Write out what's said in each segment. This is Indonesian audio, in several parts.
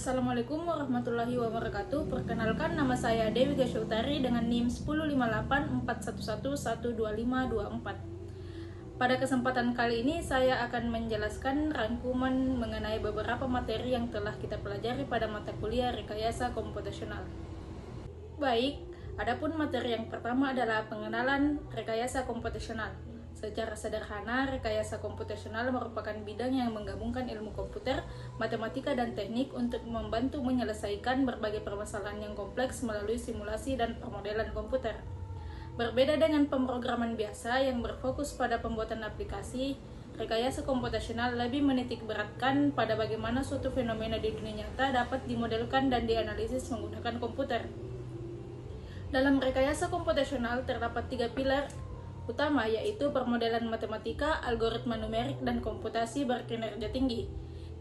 Assalamualaikum warahmatullahi wabarakatuh. Perkenalkan, nama saya Dewi Gasyautari dengan NIM 1058411112524. Pada kesempatan kali ini saya akan menjelaskan rangkuman mengenai beberapa materi yang telah kita pelajari pada mata kuliah Rekayasa Komputasional. Baik, adapun materi yang pertama adalah pengenalan rekayasa komputasional. Secara sederhana, rekayasa komputasional merupakan bidang yang menggabungkan ilmu komputer, matematika, dan teknik untuk membantu menyelesaikan berbagai permasalahan yang kompleks melalui simulasi dan pemodelan komputer. Berbeda dengan pemrograman biasa yang berfokus pada pembuatan aplikasi, rekayasa komputasional lebih menitik beratkan pada bagaimana suatu fenomena di dunia nyata dapat dimodelkan dan dianalisis menggunakan komputer. Dalam rekayasa komputasional terdapat 3 pilar utama, yaitu permodelan matematika, algoritma numerik, dan komputasi berkinerja tinggi.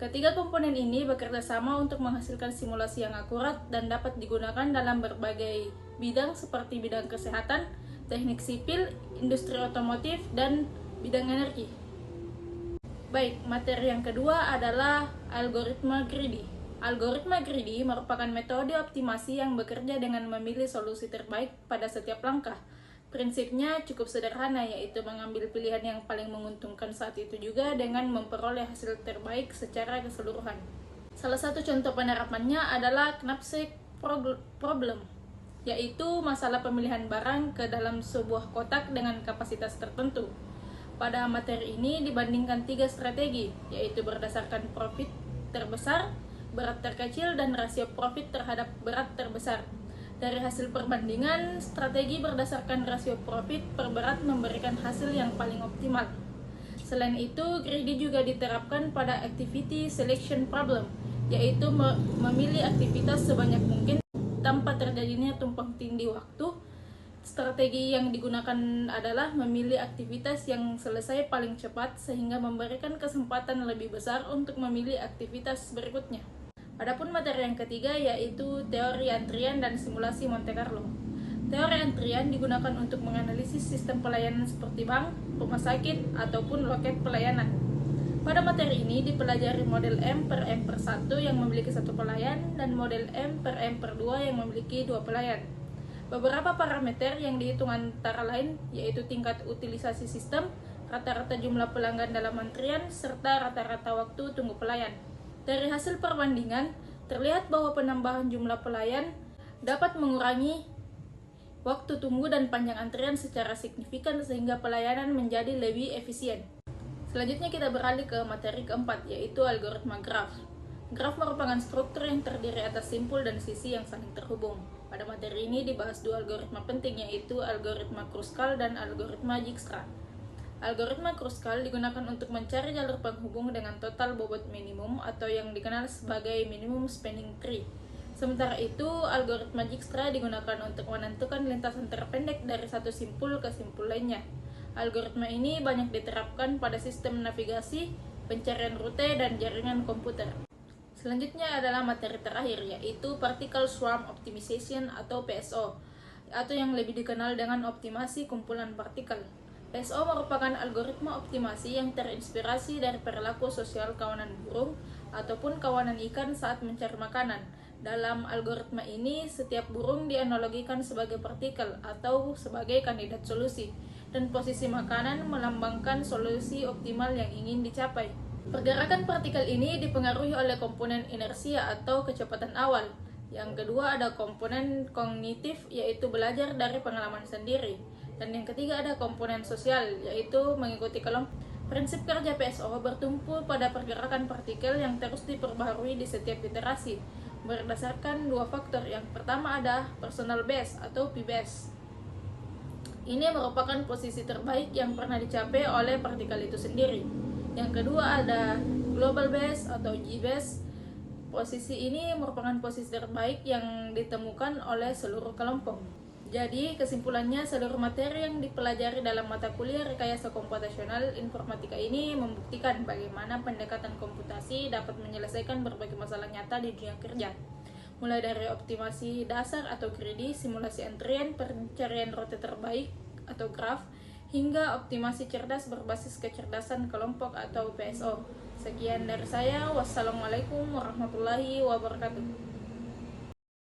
Ketiga komponen ini bekerja sama untuk menghasilkan simulasi yang akurat dan dapat digunakan dalam berbagai bidang seperti bidang kesehatan, teknik sipil, industri otomotif, dan bidang energi. Baik, materi yang kedua adalah algoritma greedy. Algoritma greedy merupakan metode optimasi yang bekerja dengan memilih solusi terbaik pada setiap langkah. Prinsipnya cukup sederhana, yaitu mengambil pilihan yang paling menguntungkan saat itu juga dengan memperoleh hasil terbaik secara keseluruhan. Salah satu contoh penerapannya adalah Knapsack problem, yaitu masalah pemilihan barang ke dalam sebuah kotak dengan kapasitas tertentu. Pada materi ini dibandingkan 3 strategi, yaitu berdasarkan profit terbesar, berat terkecil, dan rasio profit terhadap berat terbesar. Dari hasil perbandingan, strategi berdasarkan rasio profit per berat memberikan hasil yang paling optimal. Selain itu, greedy juga diterapkan pada activity selection problem, yaitu memilih aktivitas sebanyak mungkin tanpa terjadinya tumpang tindih waktu. Strategi yang digunakan adalah memilih aktivitas yang selesai paling cepat sehingga memberikan kesempatan lebih besar untuk memilih aktivitas berikutnya. Adapun materi yang ketiga yaitu teori antrian dan simulasi Monte Carlo. Teori antrian digunakan untuk menganalisis sistem pelayanan seperti bank, rumah sakit, ataupun loket pelayanan. Pada materi ini dipelajari model M per M per 1 yang memiliki 1 pelayan dan model M per M per 2 yang memiliki 2 pelayan. Beberapa parameter yang dihitung antara lain yaitu tingkat utilisasi sistem, rata-rata jumlah pelanggan dalam antrian, serta rata-rata waktu tunggu pelayan. Dari hasil perbandingan, terlihat bahwa penambahan jumlah pelayan dapat mengurangi waktu tunggu dan panjang antrian secara signifikan sehingga pelayanan menjadi lebih efisien. Selanjutnya kita beralih ke materi keempat, yaitu algoritma graf. Graf merupakan struktur yang terdiri atas simpul dan sisi yang saling terhubung. Pada materi ini dibahas 2 algoritma penting, yaitu algoritma Kruskal dan algoritma Dijkstra. Algoritma Kruskal digunakan untuk mencari jalur penghubung dengan total bobot minimum atau yang dikenal sebagai minimum spanning tree. Sementara itu, algoritma Dijkstra digunakan untuk menentukan lintasan terpendek dari satu simpul ke simpul lainnya. Algoritma ini banyak diterapkan pada sistem navigasi, pencarian rute, dan jaringan komputer. Selanjutnya adalah materi terakhir, yaitu Particle Swarm Optimization atau PSO, atau yang lebih dikenal dengan optimasi kumpulan partikel. PSO merupakan algoritma optimasi yang terinspirasi dari perilaku sosial kawanan burung ataupun kawanan ikan saat mencari makanan. Dalam algoritma ini, setiap burung dianalogikan sebagai partikel atau sebagai kandidat solusi, dan posisi makanan melambangkan solusi optimal yang ingin dicapai. Pergerakan partikel ini dipengaruhi oleh komponen inersia atau kecepatan awal. Yang kedua ada komponen kognitif, yaitu belajar dari pengalaman sendiri. Dan yang ketiga ada komponen sosial, yaitu mengikuti kelompok. Prinsip kerja PSO bertumpu pada pergerakan partikel yang terus diperbaharui di setiap iterasi, berdasarkan 2 faktor. Yang pertama ada personal best atau P-best. Ini merupakan posisi terbaik yang pernah dicapai oleh partikel itu sendiri. Yang kedua ada global best atau G-best. Posisi ini merupakan posisi terbaik yang ditemukan oleh seluruh kelompok. Jadi, kesimpulannya, seluruh materi yang dipelajari dalam mata kuliah Rekayasa Komputasional Informatika ini membuktikan bagaimana pendekatan komputasi dapat menyelesaikan berbagai masalah nyata di dunia kerja. Mulai dari optimasi dasar atau greedy, simulasi antrian, pencarian rute terbaik atau graf, hingga optimasi cerdas berbasis kecerdasan kelompok atau PSO. Sekian dari saya. Wassalamualaikum warahmatullahi wabarakatuh.